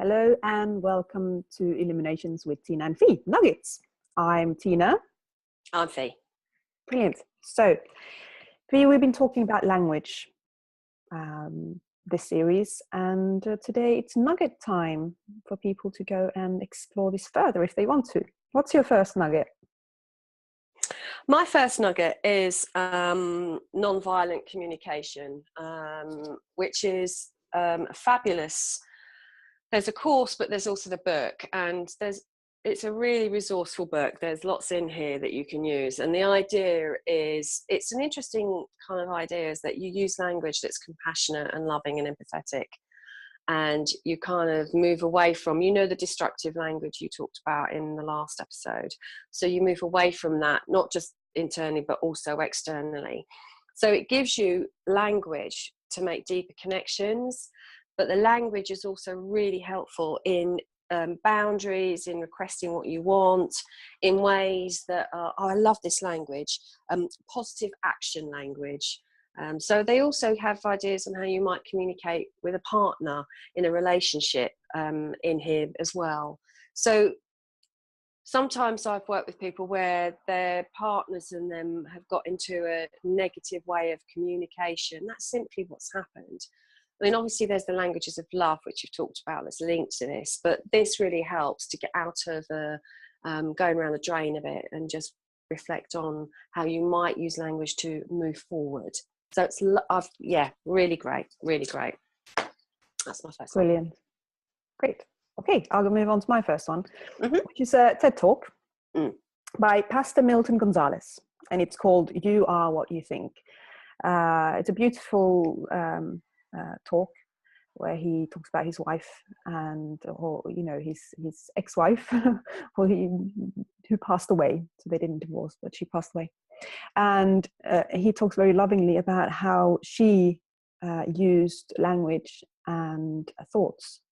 Hello and welcome to Illuminations with Tiina and Fi, Nuggets. I'm Tiina. I'm Fi. Brilliant. So, Fi, we've been talking about language this series, and today it's nugget time for people to go and explore this further if they want to. What's your first nugget? My first nugget is nonviolent communication, which is fabulous. There's a course, but there's also the book, and it's a really resourceful book. There's lots in here that you can use, and the idea is, it's an interesting kind of idea, is that you use language that's compassionate and loving and empathetic, and you kind of move away from, the destructive language you talked about in the last episode. So you move away from that, not just internally, but also externally. So it gives you language to make deeper connections, but the language is also really helpful in boundaries, in requesting what you want, in ways that are, I love this language, positive action language. So they also have ideas on how you might communicate with a partner in a relationship in here as well. So sometimes I've worked with people where their partners and them have got into a negative way of communication. That's simply what's happened. I mean, obviously there's the languages of love, which you've talked about, that's linked to this, but this really helps to get out of going around the drain a bit and just reflect on how you might use language to move forward. So it's, really great, really great. That's my first one. Brilliant. Great. Okay, I'll move on to my first one, which is a TED Talk by Pastor Milton Gonzalez, and it's called "You Are What You Think." It's a beautiful talk where he talks about his wife and, his ex-wife, who passed away. So they didn't divorce, but she passed away. And he talks very lovingly about how she used language and thoughts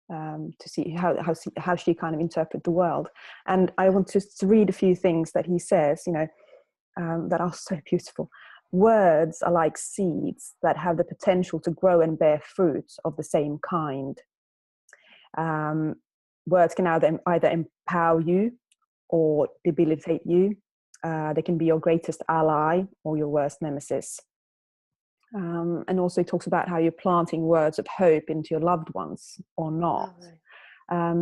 to see how she kind of interpreted the world. And I want to read a few things that he says, that are so beautiful. Words are like seeds that have the potential to grow and bear fruits of the same kind. Words can either empower you or debilitate you. They can be your greatest ally or your worst nemesis. And also he talks about how you're planting words of hope into your loved ones or not. A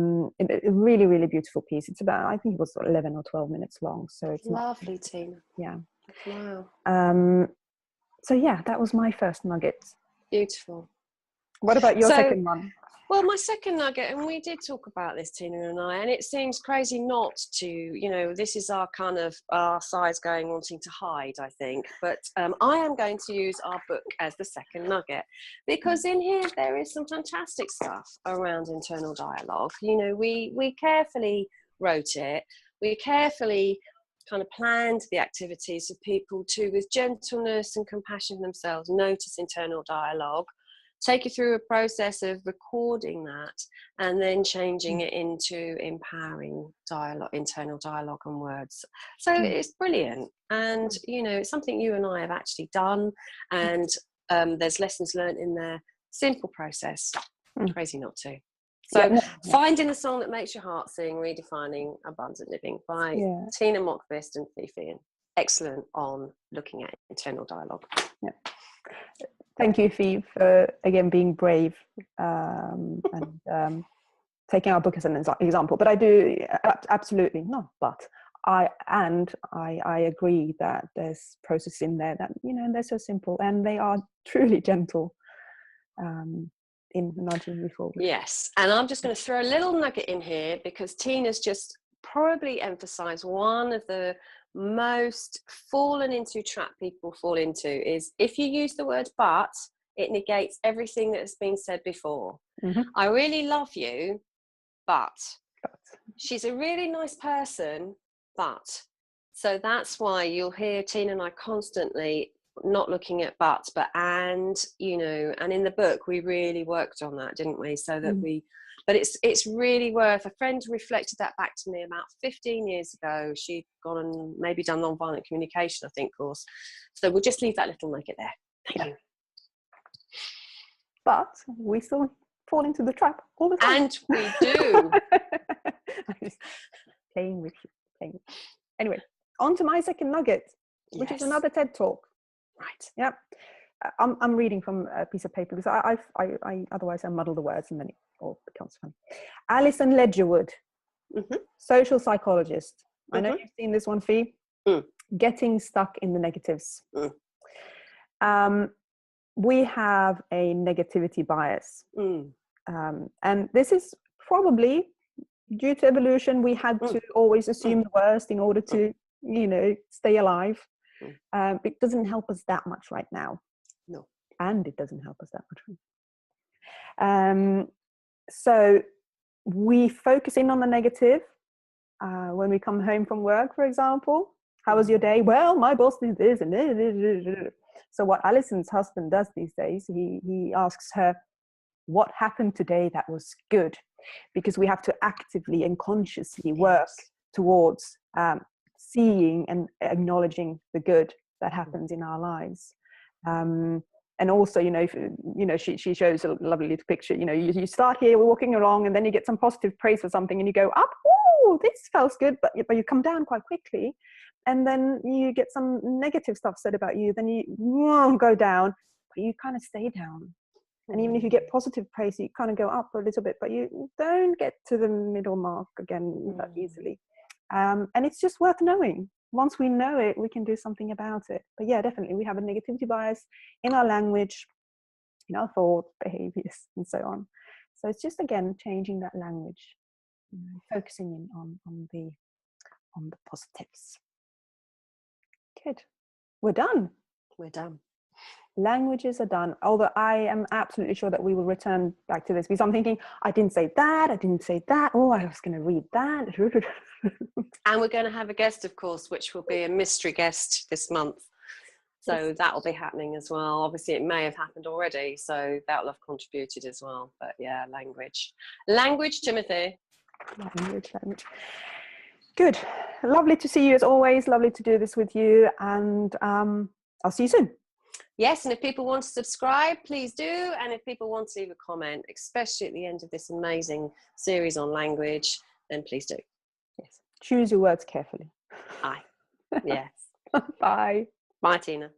really, really beautiful piece. It's about, I think it was 11 or 12 minutes long. So it's lovely, Tiina. Yeah. Wow. So yeah, that was my first nugget. Beautiful. What about your second one? Well, my second nugget, and we did talk about this, Tiina and I, and it seems crazy not to, this is our kind of our sides going wanting to hide, I think. But I am going to use our book as the second nugget, because in here there is some fantastic stuff around internal dialogue. We carefully wrote it. We carefully kind of planned the activities for people to, with gentleness and compassion for themselves, notice internal dialogue, take you through a process of recording that and then changing it into empowering dialogue, internal dialogue and words. So it's brilliant. And, it's something you and I have actually done, and there's lessons learned in there. Simple process. Crazy not to. So finding the song that makes your heart sing, redefining abundant living by Tiina Mockfist and Fifi. Excellent on looking at internal dialogue. Yeah. Thank you, Fi, for again being brave and taking our book as an example. But I do absolutely not. But I agree that there's processes in there that they're so simple and they are truly gentle. In nudging you forward. Yes, and I'm just going to throw a little nugget in here, because Tina's just probably emphasised one of the most fallen into trap people fall into is, if you use the word but, it negates everything that has been said before. I really love you, but she's a really nice person, but. So that's why you'll hear Tiina and I constantly not looking at but and and in the book we really worked on that, didn't we? So that but it's really worth. A friend reflected that back to me about 15 years ago. She'd gone and maybe done nonviolent communication, I think, course. So we'll just leave that little nugget there. Thank you. But we still fall into the trap all the time. And we do. I'm just playing with you. Anyway, on to my second nugget, which is another TED Talk. Right. Yep. I'm reading from a piece of paper because I otherwise I muddle the words and then it all becomes fun. Alison Ledgerwood, social psychologist. I know you've seen this one, Fi. Getting stuck in the negatives. We have a negativity bias. And this is probably due to evolution. We had to always assume the worst in order to, stay alive. It doesn't help us that much right now. No. And it doesn't help us that much. So we focus in on the negative when we come home from work, for example. How was your day? Well, my boss did this and this. So what Alison's husband does these days, he asks her, what happened today that was good? Because we have to actively and consciously work towards seeing and acknowledging the good that happens in our lives. And also, she shows a lovely little picture. You start here, we're walking along, and then you get some positive praise for something, and you go up. Oh, this feels good, but you come down quite quickly, and then you get some negative stuff said about you. Then you go down, but you kind of stay down. And even if you get positive praise, you kind of go up a little bit, but you don't get to the middle mark again that easily. And it's just worth knowing. Once we know it, we can do something about it. But yeah, definitely, we have a negativity bias in our language, in our thoughts, behaviors, and so on. So it's just, again, changing that language, focusing in on the positives. Good. We're done. Languages are done. Although I am absolutely sure that we will return back to this because I'm thinking, I didn't say that. Oh, I was going to read that. And we're going to have a guest, of course, which will be a mystery guest this month. So that will be happening as well. Obviously, it may have happened already, so that will have contributed as well. But yeah, language, Timothy. Language. Good. Lovely to see you as always. Lovely to do this with you. And I'll see you soon. Yes, and if people want to subscribe, please do. And if people want to leave a comment, especially at the end of this amazing series on language, then please do. Yes. Choose your words carefully. Aye. Yes. Bye. Bye, Tiina.